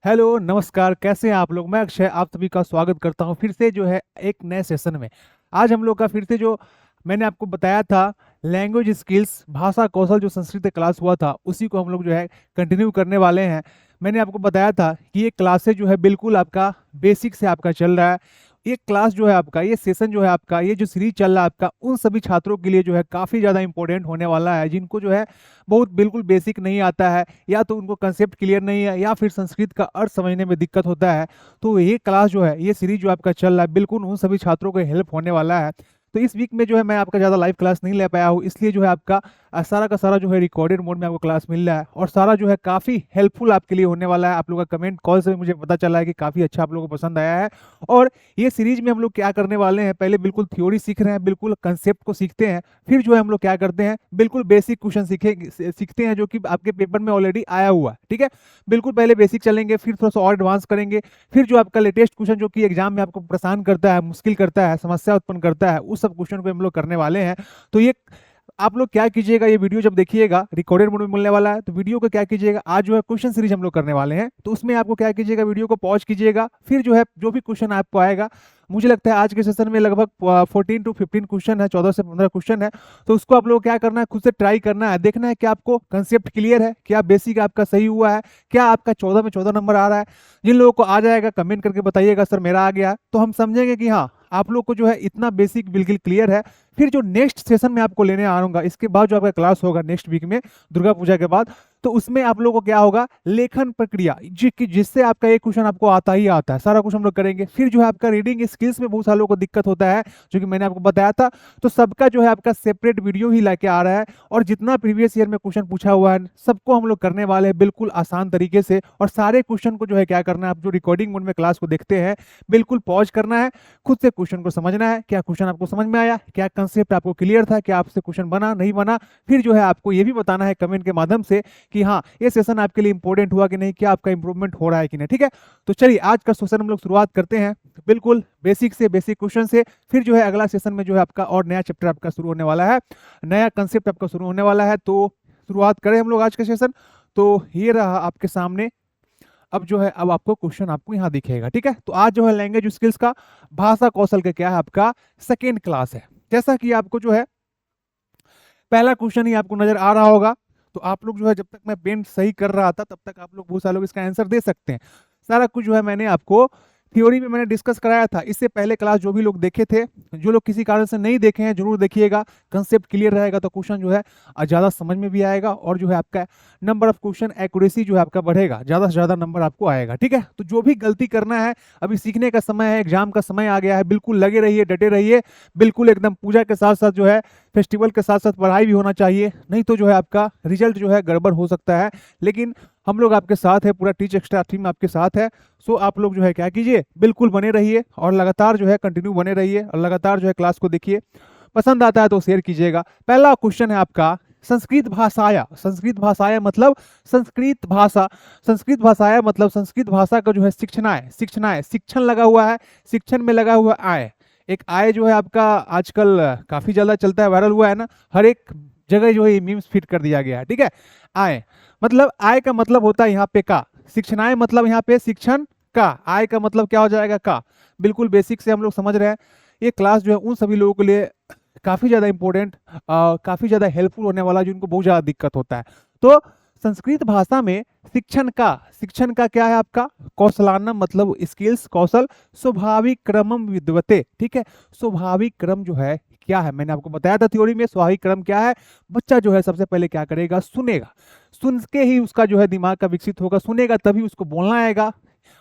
Hello नमस्कार, कैसे हैं आप लोग। मैं अक्षय आप सभी का स्वागत करता हूं फिर से जो है एक नए सेशन में। आज हम लोग का फिर से जो मैंने आपको बताया था लैंग्वेज स्किल्स भाषा कौशल जो संस्कृत क्लास हुआ था उसी को हम लोग जो है कंटिन्यू करने वाले हैं। मैंने आपको बताया था कि ये क्लासेज जो है बिल्कुल आपका बेसिक से आपका चल रहा है। ये क्लास जो है आपका, ये सेशन जो है आपका, ये जो सीरीज चल रहा है आपका, उन सभी छात्रों के लिए जो है काफ़ी ज़्यादा इंपॉर्टेंट होने वाला है जिनको जो है बहुत बिल्कुल बेसिक नहीं आता है, या तो उनको कंसेप्ट क्लियर नहीं है, या फिर संस्कृत का अर्थ समझने में दिक्कत होता है। तो ये क्लास जो है, ये सीरीज जो आपका चल रहा है, बिल्कुल उन सभी छात्रों को हेल्प होने वाला है। तो इस वीक में जो है मैं आपका ज़्यादा लाइव क्लास नहीं ले पाया हूँ, इसलिए जो है आपका सारा का सारा जो है रिकॉर्डेड मोड में आपको क्लास मिल रहा है, और सारा जो है काफ़ी हेल्पफुल आपके लिए होने वाला है। आप लोगों का कमेंट कॉल से भी मुझे पता चला है कि काफ़ी अच्छा आप लोगों को पसंद आया है। और ये सीरीज में हम लोग क्या करने वाले हैं, पहले बिल्कुल थ्योरी सीख रहे हैं, बिल्कुल कंसेप्ट को सीखते हैं, फिर जो है हम लोग क्या करते हैं बिल्कुल बेसिक क्वेश्चन सीखते हैं जो कि आपके पेपर में ऑलरेडी आया हुआ है। ठीक है, बिल्कुल पहले बेसिक चलेंगे, फिर थोड़ा सा और एडवांस करेंगे, फिर जो आपका लेटेस्ट क्वेश्चन जो कि एग्जाम में आपको परेशान करता है, मुश्किल करता है, समस्या उत्पन्न करता है, उस सब क्वेश्चन को हम लोग करने वाले हैं। तो ये आप लोग क्या कीजिएगा, ये वीडियो जब देखिएगा रिकॉर्डेड मोड में मिलने वाला है, तो वीडियो को क्या कीजिएगा, आज जो है क्वेश्चन सीरीज हम लोग करने वाले हैं, तो उसमें आपको क्या कीजिएगा, वीडियो को पॉज कीजिएगा, फिर जो है जो भी क्वेश्चन आपको आएगा, मुझे लगता है आज के सेशन में लगभग 14 to 15 क्वेश्चन है, 14 से 15 क्वेश्चन है। तो उसको आप लोग क्या करना है, खुद से ट्राई करना है, देखना है कि आपको कंसेप्ट क्लियर है, क्या बेसिक आपका सही हुआ है, क्या आपका 14 में 14 नंबर आ रहा है। जिन लोगों को आ जाएगा कमेंट करके बताइएगा सर मेरा आ गया, तो हम समझेंगे कि हाँ आप लोग को जो है इतना बेसिक बिल्कुल क्लियर है। फिर जो नेक्स्ट सेशन में आपको लेने आऊंगा, इसके बाद जो आपका क्लास होगा नेक्स्ट वीक में दुर्गा पूजा के बाद, तो उसमें आप लोगों को क्या होगा, लेखन प्रक्रिया जिससे आपका एक क्वेश्चन आपको आता ही आता है, सारा कुछ हम लोग करेंगे। फिर जो है आपका रीडिंग स्किल्स में बहुत सारे लोगों को दिक्कत होता है, जो कि मैंने आपको बताया था, तो सबका जो है आपका सेपरेट वीडियो ही लेके आ रहा है, और जितना प्रीवियस ईयर में क्वेश्चन पूछा हुआ है सबको हम लोग करने वाले हैं बिल्कुल आसान तरीके से। और सारे क्वेश्चन को जो है क्या करना है, आप जो रिकॉर्डिंग मोड में क्लास को देखते हैं बिल्कुल पॉज करना है, खुद से क्वेश्चन को समझना है, क्या क्वेश्चन आपको समझ में आया, क्या कंसेप्ट आपको क्लियर था, क्या आपसे क्वेश्चन बना नहीं बना। फिर जो है आपको ये भी बताना है कमेंट के माध्यम से कि हाँ ये सेशन आपके लिए इंपॉर्टेंट हुआ कि नहीं, क्या आपका इंप्रूवमेंट हो रहा है कि नहीं। ठीक है, तो चलिए आज का सेशन हम लोग शुरुआत करते हैं बिल्कुल बेसिक से, बेसिक क्वेश्चन से। फिर जो है अगला सेशन में जो है आपका और नया चैप्टर आपका शुरू होने वाला है, नया कंसेप्ट आपका शुरू होने वाला है। तो शुरुआत करें हम लोग आज का सेशन। तो ये रहा आपके सामने। अब जो है अब आपको क्वेश्चन आपको यहाँ दिखेगा। ठीक है, तो आज जो है लैंग्वेज स्किल्स का भाषा कौशल का क्या है आपका सेकेंड क्लास है। जैसा कि आपको जो है पहला क्वेश्चन ही आपको नजर आ रहा होगा, तो आप लोग जो है जब तक मैं पेन सही कर रहा था तब तक आप लोग बहुत सारे लोग इसका आंसर दे सकते हैं। सारा कुछ जो है मैंने आपको थ्योरी में मैंने डिस्कस कराया था, इससे पहले क्लास जो भी लोग देखे थे, जो लोग किसी कारण से नहीं देखे हैं जरूर देखिएगा। कंसेप्ट क्लियर रहेगा तो क्वेश्चन जो है ज़्यादा समझ में भी आएगा, और जो है आपका नंबर ऑफ क्वेश्चन एक्यूरेसी जो है आपका बढ़ेगा, ज़्यादा से ज़्यादा नंबर आपको आएगा। ठीक है, तो जो भी गलती करना है, अभी सीखने का समय है, एग्जाम का समय आ गया है, बिल्कुल लगे रहिए, डटे रहिए, बिल्कुल एकदम पूजा के साथ साथ जो है फेस्टिवल के साथ साथ पढ़ाई भी होना चाहिए, नहीं तो जो है आपका रिजल्ट जो है गड़बड़ हो सकता है। लेकिन हम लोग आपके साथ है, पूरा टीच एक्स्ट्रा टीम आपके साथ है। सो आप लोग जो है क्या कीजिए, बिल्कुल बने रहिए, और लगातार जो है कंटिन्यू बने रहिए, और लगातार जो है क्लास को देखिए। पसंद आता है तो शेयर कीजिएगा। पहला क्वेश्चन है आपका संस्कृत भाषाया। संस्कृत भाषाया मतलब संस्कृत भाषा, संस्कृत भाषाया मतलब संस्कृत भाषा का जो है शिक्षणाय, शिक्षणाय शिक्षण लगा हुआ है, शिक्षण में लगा हुआ आय। एक आय जो है आपका आजकल काफी ज्यादा चलता है, वायरल हुआ है ना, हर एक जगह जो है मीम्स फिट कर दिया गया है। ठीक है, आय मतलब आय का मतलब होता है यहाँ पे का, शिक्षणाय मतलब यहाँ पे शिक्षण का, आय का मतलब क्या हो जाएगा का। बिल्कुल बेसिक से हम लोग समझ रहे हैं। ये क्लास जो है उन सभी लोगों के लिए काफी ज्यादा इंपॉर्टेंट, काफी ज्यादा हेल्पफुल होने वाला, जिनको बहुत ज्यादा दिक्कत होता है। तो संस्कृत भाषा में शिक्षण का, शिक्षण का क्या है आपका कौशलानम मतलब स्किल्स कौशल, स्वाभाविक क्रमम विद्यते। ठीक है, स्वाभाविक क्रम जो है क्या है, मैंने आपको बताया था थ्योरी में। स्वाभाविक क्रम क्या है, बच्चा जो है सबसे पहले क्या करेगा, सुनेगा, सुन के ही उसका जो है दिमाग का विकसित होगा, सुनेगा तभी उसको बोलना आएगा।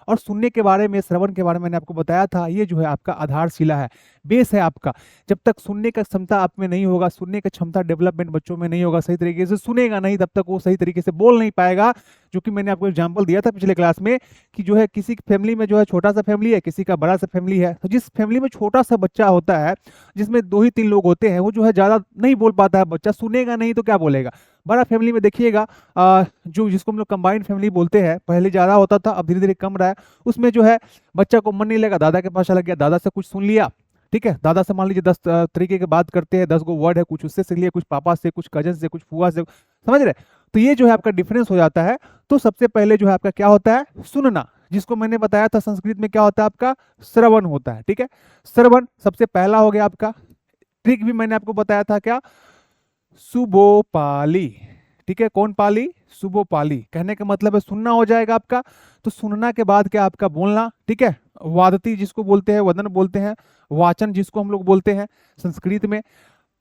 और सुनने के बारे में, श्रवण के बारे में मैंने आपको बताया था, ये जो है आपका आधारशिला है, बेस है आपका। जब तक सुनने का क्षमता आप में नहीं होगा, सुनने का क्षमता डेवलपमेंट बच्चों में नहीं होगा, सही तरीके से सुनेगा नहीं, तब तक वो सही तरीके से बोल नहीं पाएगा। जो कि मैंने आपको एग्जांपल दिया था पिछले क्लास में, कि जो है किसी फैमिली में जो है छोटा सा फैमिली है, किसी का बड़ा सा फैमिली है, तो जिस फैमिली में छोटा सा बच्चा होता है, जिसमें 2 ही 3 लोग होते हैं, वो जो है ज्यादा नहीं बोल पाता है, बच्चा सुनेगा नहीं तो क्या बोलेगा। बड़ा फैमिली में देखिएगा, जो जिसको हम लोग कंबाइंड फैमिली बोलते हैं, पहले ज्यादा होता था, अब धीरे धीरे कम रहा है। उसमें जो है बच्चा को मन नहीं लगा, दादा के पास चला गया, दादा से कुछ सुन लिया। ठीक है, दादा से मान लीजिए 10 तरीके की बात करते हैं, 10 गो वर्ड है, कुछ उससे सीख लिया, कुछ पापा से, कुछ कजन से, कुछ फुआ से, समझ रहे। तो ये जो है आपका डिफरेंस हो जाता है। तो सबसे पहले जो है आपका क्या होता है, सुनना, जिसको मैंने बताया था संस्कृत में क्या होता है आपका, श्रवण होता है। ठीक है, श्रवण सबसे पहला हो गया आपका। ट्रिक भी मैंने आपको बताया था क्या, सुबोपाली। ठीक है, कौन पाली, सुबोपाली, कहने का मतलब है सुनना हो जाएगा आपका। तो सुनना के बाद क्या आपका बोलना। ठीक है, वादती जिसको बोलते हैं, वदन बोलते हैं, वाचन जिसको हम लोग बोलते हैं संस्कृत में,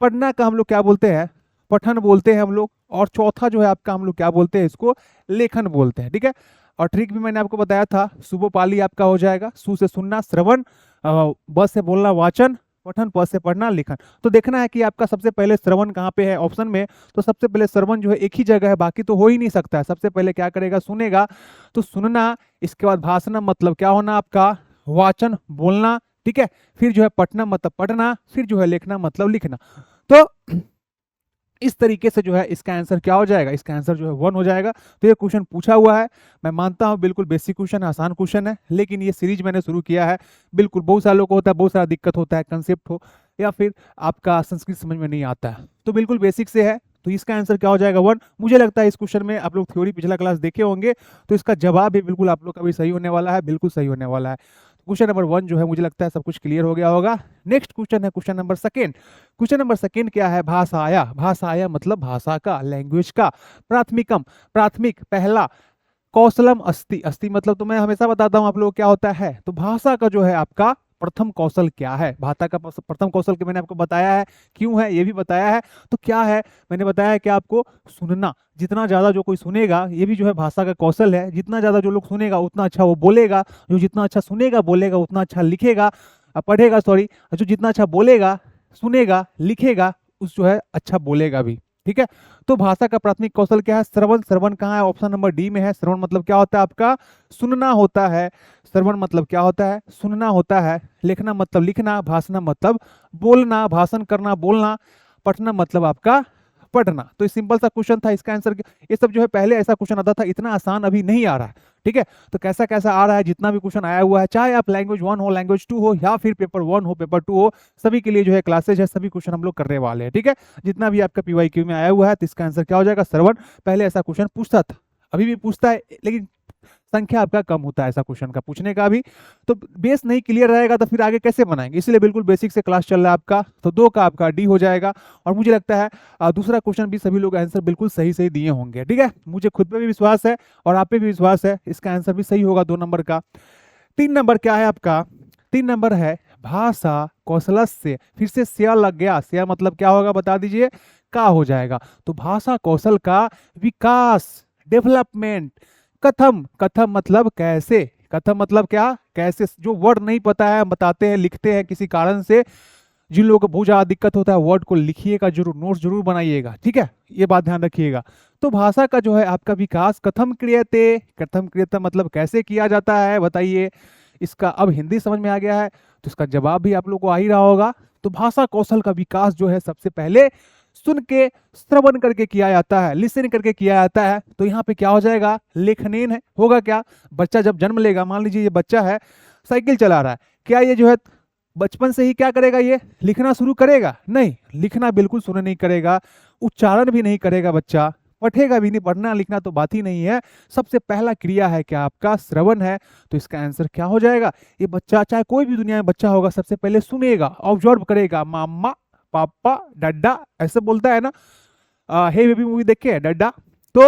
पढ़ना का हम लोग क्या बोलते हैं, पठन बोलते हैं हम लोग। और चौथा जो है आपका हम लोग क्या बोलते हैं, इसको लेखन बोलते हैं। ठीक है, और ट्रिक भी मैंने आपको बताया था, सुबोपाली आपका हो जाएगा, सु से सुनना श्रवण, ब से बोलना वाचन, पठन, प से पढ़ना लिखन। तो देखना है कि आपका सबसे पहले श्रवण कहाँ पे है ऑप्शन में। तो सबसे पहले श्रवण जो है एक ही जगह है, बाकी तो हो ही नहीं सकता है। सबसे पहले क्या करेगा, सुनेगा, तो सुनना, इसके बाद भाषण मतलब क्या होना आपका, वाचन बोलना। ठीक है, फिर जो है पठना मतलब पढ़ना, फिर जो है लिखना मतलब लिखना। तो इस तरीके से जो है इसका आंसर क्या हो जाएगा, इसका आंसर जो है 1 हो जाएगा। तो ये क्वेश्चन पूछा हुआ है, मैं मानता हूं बिल्कुल बेसिक क्वेश्चन है, आसान क्वेश्चन है, लेकिन ये सीरीज मैंने शुरू किया है। बिल्कुल बहुत सारे लोगों को होता है, बहुत सारा दिक्कत होता है, कंसेप्ट हो या फिर आपका संस्कृत समझ में नहीं आता है, तो बिल्कुल बेसिक से है। तो इसका आंसर क्या हो जाएगा 1। मुझे लगता है इस क्वेश्चन में आप लोग थ्योरी पिछला क्लास देखे होंगे, तो इसका जवाब भी बिल्कुल आप लोग का भी सही होने वाला है, बिल्कुल सही होने वाला है। क्वेश्चन नंबर 1 जो है मुझे लगता है सब कुछ क्लियर हो गया होगा। नेक्स्ट क्वेश्चन है क्वेश्चन नंबर 2। क्वेश्चन नंबर 2 क्या है, भाषाया। भाषाया मतलब भाषा का, लैंग्वेज का। प्राथमिकम, प्राथमिक पहला। कौशलम अस्ति, अस्ति मतलब तो मैं हमेशा बताता हूं आप लोग क्या होता है, तो भाषा का जो है आपका प्रथम कौशल क्या है। भाषा का प्रथम कौशल के मैंने आपको बताया है, क्यों है ये भी बताया है। तो क्या है, मैंने बताया है कि आपको सुनना, जितना ज्यादा जो कोई सुनेगा, ये भी जो है भाषा का कौशल है, जितना ज्यादा जो लोग सुनेगा उतना अच्छा वो बोलेगा, जो जितना अच्छा सुनेगा बोलेगा उतना अच्छा लिखेगा, पढ़ेगा सॉरी, जो जितना अच्छा बोलेगा सुनेगा लिखेगा उस जो है अच्छा बोलेगा भी। ठीक है, तो भाषा का प्राथमिक कौशल क्या है, श्रवण। श्रवण कहाँ है, ऑप्शन नंबर डी में है। श्रवण मतलब क्या होता है आपका, सुनना होता है। श्रवण मतलब क्या होता है, सुनना होता है। लिखना मतलब लिखना, भाषण मतलब बोलना, भाषण करना, बोलना। पढ़ना मतलब आपका पढ़ना। तो ये सिंपल सा क्वेश्चन था, इसका आंसर ये सब जो है पहले ऐसा क्वेश्चन आता था, इतना आसान अभी नहीं आ रहा है। ठीक है, तो कैसा कैसा आ रहा है, जितना भी क्वेश्चन आया हुआ है, चाहे आप लैंग्वेज 1 हो, लैंग्वेज 2 हो, या फिर पेपर 1 हो, पेपर 2 हो, सभी के लिए जो है क्लासेज है, सभी क्वेश्चन हम लोग करने वाले हैं। ठीक है, जितना भी आपका पीवाईक्यू में आया हुआ है, तो इसका आंसर क्या हो जाएगा, श्रवण। पहले ऐसा क्वेश्चन पूछता था, अभी भी पूछता है, लेकिन संख्या आपका कम होता है ऐसा क्वेश्चन का पूछने का भी। तो बेस नहीं क्लियर रहेगा तो फिर आगे कैसे बनाएंगे, इसलिए बिल्कुल बेसिक से क्लास चल रहा है आपका। तो 2 का आपका डी हो जाएगा। और मुझे लगता है दूसरा क्वेश्चन भी सभी लोग आंसर बिल्कुल सही सही दिए होंगे। ठीक है, मुझे खुद पे भी विश्वास है और आप पे भी विश्वास है, इसका आंसर भी सही होगा 2 नंबर का। 3 नंबर क्या है आपका, 3 नंबर है भाषा कौशलस्य। फिर से स्या लग गया, स्या मतलब क्या होगा बता दीजिए, का हो जाएगा। तो भाषा कौशल का विकास, डेवलपमेंट। कथम, कथम मतलब कैसे, कथम मतलब क्या, कैसे। जो वर्ड नहीं पता है बताते हैं, लिखते हैं किसी कारण से, जिन लोगों को बहुत ज्यादा दिक्कत होता है, वर्ड को लिखिएगा जरूर, नोट्स जरूर बनाइएगा। ठीक है, ये बात ध्यान रखिएगा। तो भाषा का जो है आपका विकास कथम क्रियते, कथम क्रियते मतलब कैसे किया जाता है बताइए। इसका अब हिंदी समझ में आ गया है, तो इसका जवाब भी आप लोग को आ ही रहा होगा। तो भाषा कौशल का विकास जो है सबसे पहले सुन के, श्रवण करके किया जाता है, लिसन करके किया जाता है। तो यहाँ पे क्या हो जाएगा, लेखनेन है, होगा क्या, बच्चा जब जन्म लेगा, मान लीजिए ये बच्चा है साइकिल चला रहा है, क्या ये जो है बचपन से ही क्या करेगा, ये लिखना शुरू करेगा, नहीं, लिखना बिल्कुल शुरू नहीं करेगा, उच्चारण भी नहीं करेगा बच्चा, पढ़ेगा भी नहीं, पढ़ना लिखना तो बात ही नहीं है। सबसे पहला क्रिया है क्या आपका, श्रवण है। तो इसका आंसर क्या हो जाएगा, ये बच्चा चाहे कोई भी दुनिया में बच्चा होगा, सबसे पहले सुनेगा, ऑब्जर्व करेगा, मामा पापा डड्डा ऐसे बोलता है ना, हे बेबी मूवी देख के डड्डा। तो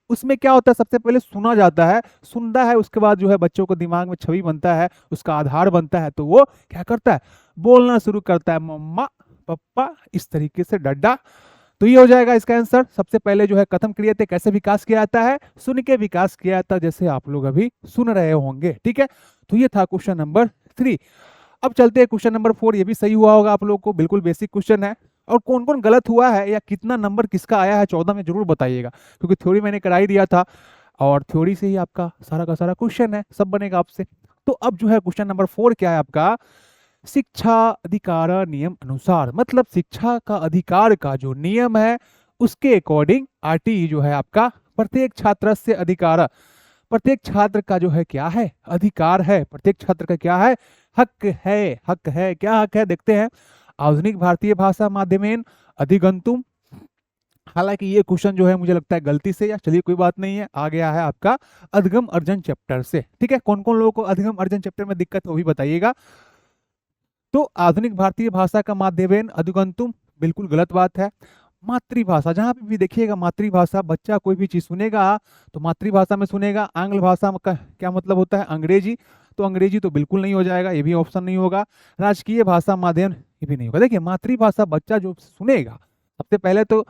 उसमें क्या होता है, सबसे पहले सुना जाता है, सुनता है, उसके बाद जो है बच्चों को दिमाग में छवि बनता है, उसका आधार बनता है, तो वो क्या करता है, बोलना शुरू करता है, मम्मा पप्पा इस तरीके से डड्डा। तो ये हो जाएगा इसका आंसर। सबसे पहले जो है कथम क्रियते कैसे विकास किया जाता है, सुन के विकास किया जाता है, जैसे आप लोग अभी सुन रहे होंगे। ठीक है, तो ये था क्वेश्चन नंबर 3। अब चलते हैं क्वेश्चन नंबर 4, ये भी सही हुआ होगा आप लोग को, बिल्कुल बेसिक क्वेश्चन है। और कौन कौन गलत हुआ है या कितना नंबर किसका आया है 14 में जरूर बताइएगा, क्योंकि थ्योरी मैंने करा ही दिया था और थ्योरी से ही आपका सारा का सारा क्वेश्चन है, सब बनेगा आपसे। तो अब जो है क्वेश्चन नंबर 4 क्या है आपका, शिक्षा अधिकार नियम अनुसार, मतलब शिक्षा का अधिकार का जो नियम है उसके अकॉर्डिंग आरटीई जो है आपका प्रत्येक छात्र से अधिकार, प्रत्येक छात्र का जो है क्या है, अधिकार है, प्रत्येक छात्र का क्या है, हक है, हक है। क्या हक है देखते हैं, आधुनिक भारतीय भाषा माध्यमेन अधिगंतुम हालांकि ये क्वेश्चन जो है मुझे लगता है गलती से, या चलिए कोई बात नहीं है, आ गया है आपका अधिगम अर्जन चैप्टर से। ठीक है, कौन कौन लोगों को अधिगम अर्जन चैप्टर में दिक्कत है वो भी बताइएगा। तो आधुनिक भारतीय भाषा का माध्यमेन अधिगंतुम, बिल्कुल गलत बात है। मातृभाषा, जहां पे भी देखिएगा मातृभाषा, बच्चा कोई भी चीज सुनेगा तो मातृभाषा में सुनेगा। आंग्ल भाषा का क्या मतलब होता है? अंग्रेजी, तो अंग्रेजी तो बिल्कुल नहीं हो जाएगा, ये भी ऑप्शन नहीं होगा। राजकीय भाषा माध्यम, ये भी नहीं होगा। देखिए मातृभाषा बच्चा जो सुनेगा, सबसे पहले तो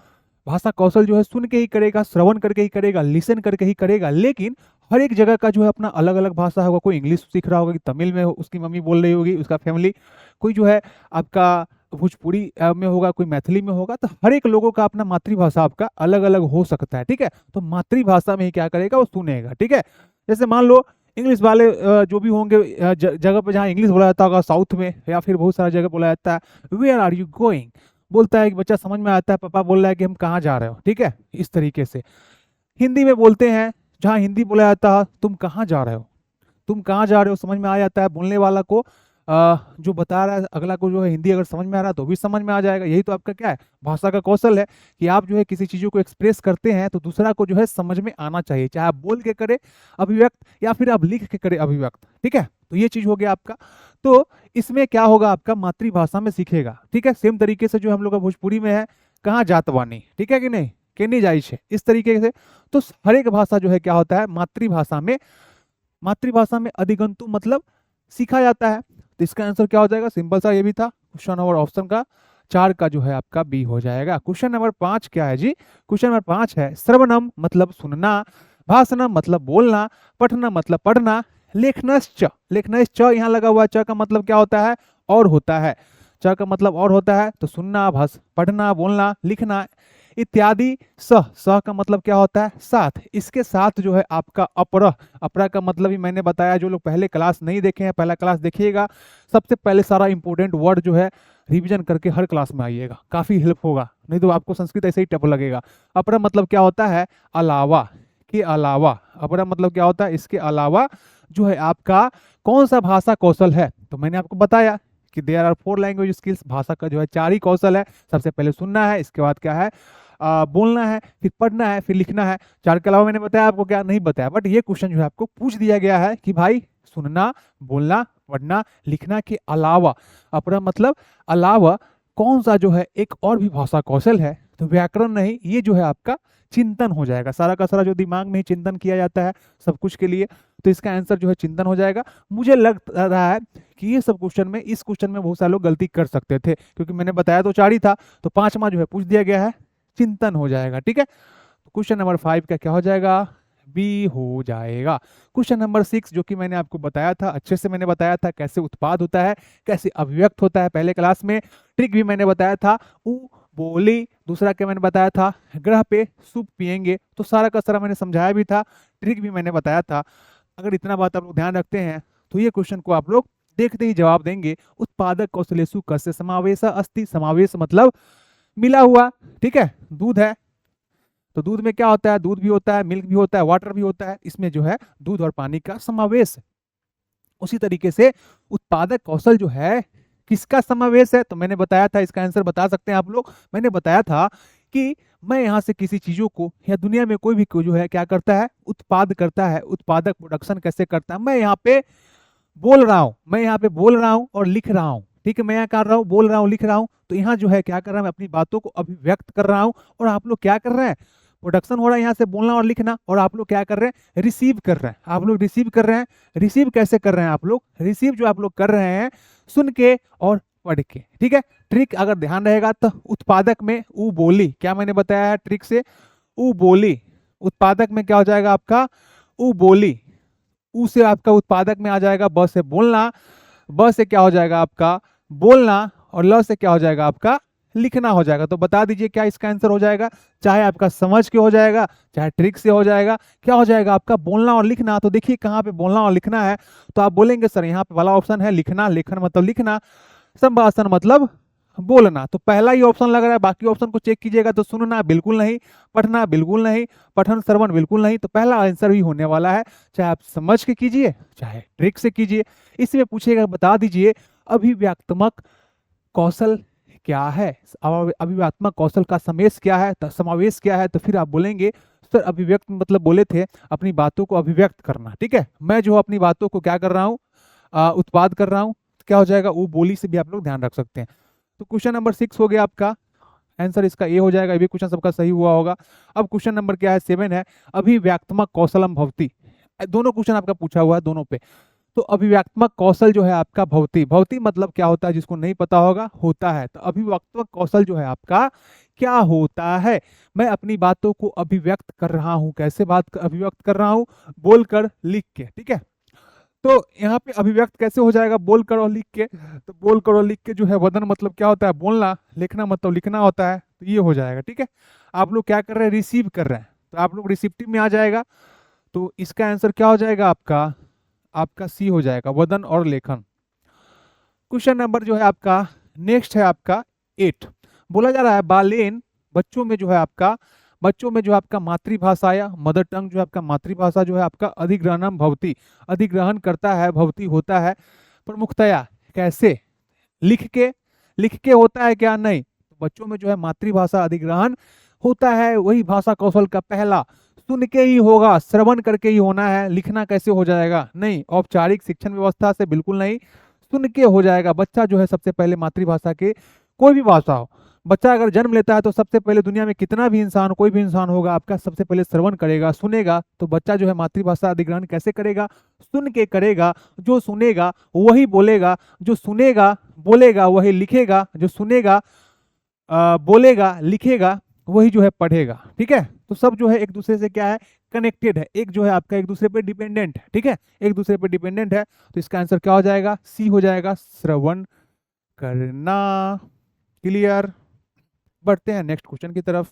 भाषा कौशल जो है सुन के ही करेगा, श्रवण करके ही करेगा, लिसन करके ही करेगा। लेकिन हर एक जगह का जो है अपना अलग अलग भाषा होगा। कोई इंग्लिश सीख रहा होगा कि तमिल में उसकी मम्मी बोल रही होगी, उसका फैमिली, कोई जो है आपका भोजपुरी में होगा, कोई मैथिली में होगा। तो हर एक लोगों का अपना मातृभाषा आपका अलग अलग हो सकता है। ठीक है, तो मातृभाषा में ही क्या करेगा, वो सुनेगा। ठीक है, जैसे मान लो इंग्लिश वाले जो भी होंगे जगह पे जहाँ इंग्लिश बोला जाता होगा, साउथ में या फिर बहुत सारा जगह बोला जाता है वेयर आर यू गोइंग, बोलता है कि बच्चा समझ में आता है, पापा बोल रहा है कि हम कहाँ जा रहे हो। ठीक है, इस तरीके से हिंदी में बोलते हैं, जहाँ हिंदी बोला जाता है तुम कहाँ जा रहे हो, तुम कहाँ जा रहे हो समझ में आ जाता है बोलने वाला को। जो बता रहा है अगला को जो है हिंदी अगर समझ में आ रहा है तो भी समझ में आ जाएगा। यही तो आपका क्या है, भाषा का कौशल है, कि आप जो है किसी चीजों को एक्सप्रेस करते हैं तो दूसरा को जो है समझ में आना चाहिए, चाहे आप बोल के करे अभिव्यक्त या फिर आप लिख के करे अभिव्यक्त। ठीक है, तो ये चीज हो गया आपका। तो इसमें क्या होगा, आपका मातृभाषा में सीखेगा। ठीक है, सेम तरीके से जो हम लोग का भोजपुरी में है, कहाँ जात बानी, ठीक है कि नहीं, केनी जाई छे, इस तरीके से। तो हर एक भाषा जो है क्या होता है, मातृभाषा में, मातृभाषा में अधिगंतु मतलब सीखा जाता है। तो इसका आंसर क्या हो जाएगा, सिंपल सा ये भी था। क्वेश्चन नंबर ऑप्शन का 4 का जो है आपका बी हो जाएगा। क्वेश्चन नंबर 5 क्या है जी, क्वेश्चन नंबर 5 है श्रवणम मतलब सुनना, भाषणम मतलब बोलना, पठनम मतलब पढ़ना, लेखनश्च, लेखनश्च यहाँ लगा हुआ, च का मतलब क्या होता है, और होता है। च का मतलब और होता है, तो सुनना, पढ़ना, बोलना, लिखना इत्यादि। सह का मतलब क्या होता है, साथ। इसके साथ जो है आपका अपरह, अपरा का मतलब ही मैंने बताया, जो लोग पहले क्लास नहीं देखे हैं पहला क्लास देखिएगा। सबसे पहले सारा इंपॉर्टेंट वर्ड जो है रिवीजन करके हर क्लास में आइएगा, काफी हेल्प होगा, नहीं तो आपको संस्कृत ऐसे ही टफ लगेगा। अपरा मतलब क्या होता है, अलावा, के अलावा। अपरा मतलब क्या होता है, इसके अलावा जो है आपका कौन सा भाषा कौशल है। तो मैंने आपको बताया कि देयर आर 4 लैंग्वेज स्किल्स, भाषा का जो है 4 ही कौशल है। सबसे पहले सुनना है, इसके बाद क्या है, बोलना है, फिर पढ़ना है, फिर लिखना है। 4 के अलावा मैंने बताया आपको क्या, नहीं बताया, बट ये क्वेश्चन जो है आपको पूछ दिया गया है कि भाई सुनना, बोलना, पढ़ना, लिखना के अलावा, अपरा मतलब अलावा कौन सा जो है एक और भी भाषा कौशल है। तो व्याकरण नहीं, ये जो है आपका चिंतन हो जाएगा। सारा का सारा जो दिमाग में ही चिंतन किया जाता है सब कुछ के लिए, तो इसका आंसर जो है चिंतन हो जाएगा। मुझे लग रहा है कि ये सब क्वेश्चन में, इस क्वेश्चन में बहुत सारे लोग गलती कर सकते थे, क्योंकि मैंने बताया तो 4 ही था, तो 5वां जो है पूछ दिया गया है, चिंतन हो जाएगा। ठीक है, तो क्वेश्चन नंबर 5 का क्या हो जाएगा, बी हो जाएगा। क्वेश्चन नंबर 6 जो कि मैंने आपको बताया था, अच्छे से मैंने बताया था कैसे उत्पाद होता है, कैसे अभिव्यक्त होता है पहले क्लास में। ट्रिक भी मैंने बताया था, उ बोली। दूसरा क्या मैंने बताया था, ग्रह पे सूप पिएंगे, तो सारा का सारा मैंने समझाया भी था, ट्रिक भी मैंने बताया था। अगर इतना बात आप लोग ध्यान रखते हैं तो ये क्वेश्चन को आप लोग देखते ही जवाब देंगे। उत्पादक कौशलेषु कस्य समावेश अस्ति, समावेश मतलब मिला हुआ। ठीक है, दूध है तो दूध में क्या होता है, दूध भी होता है, मिल्क भी होता है, वाटर भी होता है, इसमें जो है दूध और पानी का समावेश है। उसी तरीके से उत्पादक कौशल जो है किसका समावेश है, तो मैंने बताया था, इसका आंसर बता सकते हैं आप लोग। मैंने बताया था कि मैं यहाँ से किसी चीजों को, या दुनिया में कोई भी जो है क्या करता है, उत्पाद करता है। उत्पादक प्रोडक्शन कैसे करता है, मैं यहाँ पे बोल रहा हूँ, मैं यहाँ पे बोल रहा हूँ और लिख रहा हूँ। ठीक है, मैं यहाँ कर रहा हूँ, बोल रहा हूँ, लिख रहा हूँ, तो यहाँ जो है क्या कर रहा हूँ, मैं अपनी बातों को अभिव्यक्त कर रहा हूँ। और आप लोग क्या कर रहे हैं, प्रोडक्शन हो रहा है यहाँ से बोलना और लिखना, और आप लोग क्या कर रहे हैं, रिसीव कर रहे हैं। आप लोग रिसीव कर रहे हैं। रिसीव कैसे कर रहे हैं आप लोग, रिसीव जो आप लोग कर रहे हैं सुन के और पढ़ के। ठीक है, ट्रिक अगर ध्यान रहेगा तो उत्पादक में ऊ बोली, क्या मैंने बताया है ट्रिक से, ऊ बोली। उत्पादक में क्या हो जाएगा आपका, ऊ बोली। ऊ से आपका उत्पादक में आ जाएगा ब से बोलना, ब से क्या हो जाएगा आपका बोलना, और ल से क्या हो जाएगा आपका लिखना हो जाएगा। तो बता दीजिए क्या इसका आंसर हो जाएगा, चाहे आपका समझ के हो जाएगा, चाहे ट्रिक से हो जाएगा, क्या हो जाएगा आपका बोलना और लिखना। तो देखिए कहाँ पे बोलना और लिखना है, तो आप बोलेंगे सर यहाँ पे वाला ऑप्शन है लिखना, लेखन मतलब लिखना, संभाषण मतलब बोलना। तो पहला ही ऑप्शन लग रहा है, बाकी ऑप्शन को चेक कीजिएगा तो सुनना बिल्कुल नहीं, पढ़ना बिल्कुल नहीं, पठन श्रवण बिल्कुल नहीं। तो पहला आंसर ही होने वाला है, चाहे आप समझ के कीजिए चाहे ट्रिक से कीजिए। इसमें पूछेगा बता दीजिए अभिव्यक्तात्मक कौशल क्या है, अभिव्यक्तात्मक कौशल का समावेश क्या है, तो समावेश क्या है, तो फिर आप बोलेंगे सर अभिव्यक्त मतलब बोले थे अपनी बातों को अभिव्यक्त करना। ठीक है, मैं जो अपनी बातों को क्या कर रहा हूँ, उत्पाद कर रहा हूँ, क्या हो जाएगा, वो बोली से भी आप लोग ध्यान रख सकते हैं। तो क्वेश्चन नंबर 6 हो गया आपका, आंसर इसका ए हो जाएगा। ये भी क्वेश्चन सबका सही हुआ होगा। अब क्वेश्चन नंबर क्या है, 7 है, अभिव्यक्तात्मक कौशलम भवति। दोनों क्वेश्चन आपका पूछा हुआ है दोनों पे। तो अभिव्यक्तात्मक कौशल जो है आपका भवति, भवति मतलब क्या होता है, जिसको नहीं पता होगा, होता है। तो अभिव्यक्तात्मक कौशल जो है आपका क्या होता है, मैं अपनी बातों को अभिव्यक्त कर रहा हूं। कैसे बात अभिव्यक्त कर रहा हूं, बोलकर, लिख के। ठीक है, तो यहाँ पे अभिव्यक्त कैसे हो जाएगा, बोलकर और लिख के। तो बोलकर और लिख के जो है, वदन मतलब क्या होता है, बोलना, लिखना मतलब लिखना होता है, तो ये हो जाएगा। ठीक है, आप लोग क्या कर रहे हैं, रिसीव कर रहे हैं, तो आप लोग रिसिप्टिव में आ जाएगा। तो इसका आंसर क्या हो जाएगा आपका, आपका सी हो जाएगा, वदन और लेखन। क्वेश्चन नंबर जो है आपका नेक्स्ट है आपका 8। बोला जा रहा है बालेन, बच्चों में जो है आपका, बच्चों में जो आपका मातृभाषा या मदर टंग जो है आपका मातृभाषा जो है आपका अधिग्रहणम भवति, अधिग्रहण करता है, भवति होता है प्रमुखतया। कैसे, लिख के, लिख के होता है क्या, नहीं। तो बच्चों में जो है मातृभाषा अधिग्रहण होता है, वही भाषा कौशल का पहला। सुन के ही होगा, श्रवण करके ही होना है, लिखना कैसे हो जाएगा, नहीं। औपचारिक शिक्षण व्यवस्था से बिल्कुल नहीं, सुन के हो जाएगा। बच्चा जो है सबसे पहले मातृभाषा के, कोई भी भाषा हो, बच्चा अगर जन्म लेता है तो सबसे पहले दुनिया में कितना भी इंसान, कोई भी इंसान होगा आपका, सबसे पहले श्रवण करेगा, सुनेगा। तो बच्चा जो है मातृभाषा अधिग्रहण कैसे करेगा, सुन के करेगा। जो सुनेगा वही बोलेगा, जो सुनेगा बोलेगा वही लिखेगा, जो सुनेगा बोलेगा लिखेगा, वही जो है पढ़ेगा। ठीक है, तो सब जो है एक दूसरे से क्या है, कनेक्टेड है, एक जो है आपका एक दूसरे पे डिपेंडेंट है। ठीक है, एक दूसरे पे डिपेंडेंट है। तो इसका आंसर क्या हो जाएगा, सी हो जाएगा, श्रवण करना। क्लियर, बढ़ते हैं नेक्स्ट क्वेश्चन की तरफ।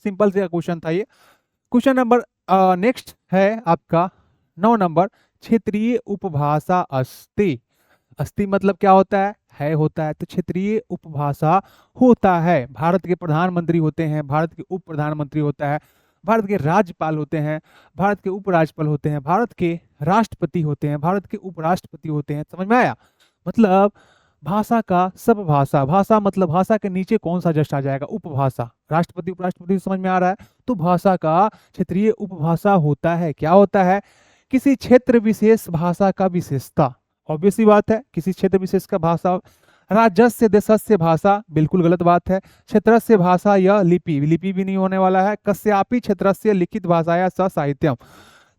सिंपल से क्वेश्चन था ये। क्वेश्चन नंबर नेक्स्ट है आपका 9 नंबर, क्षेत्रीय उपभाषा अस्ति। अस्ति मतलब क्या होता है होता है। तो क्षेत्रीय उपभाषा होता है, भारत के प्रधानमंत्री होते हैं, भारत के उप प्रधानमंत्री होता है, भारत के राज्यपाल होते हैं, भारत के उपराज्यपाल होते हैं, भारत के राष्ट्रपति होते हैं, भारत के उपराष्ट्रपति होते हैं। समझ में आया, मतलब भाषा का सब भाषा, भाषा मतलब भाषा के नीचे कौन सा जस्ट आ जाएगा, उपभाषा। राष्ट्रपति उपराष्ट्रपति समझ में आ रहा है। तो भाषा का क्षेत्रीय उपभाषा होता है, क्या होता है, किसी क्षेत्र विशेष भाषा का विशेषता। ऑब्वियस सी बात है, किसी क्षेत्र विशेष का भाषा। राज्यस्य देशस्य भाषा, बिल्कुल गलत बात है। क्षेत्रस्य भाषा या लिपि, लिपि भी नहीं होने वाला है। कस्यापि क्षेत्रस्य लिखित भाषाया स साहित्यम।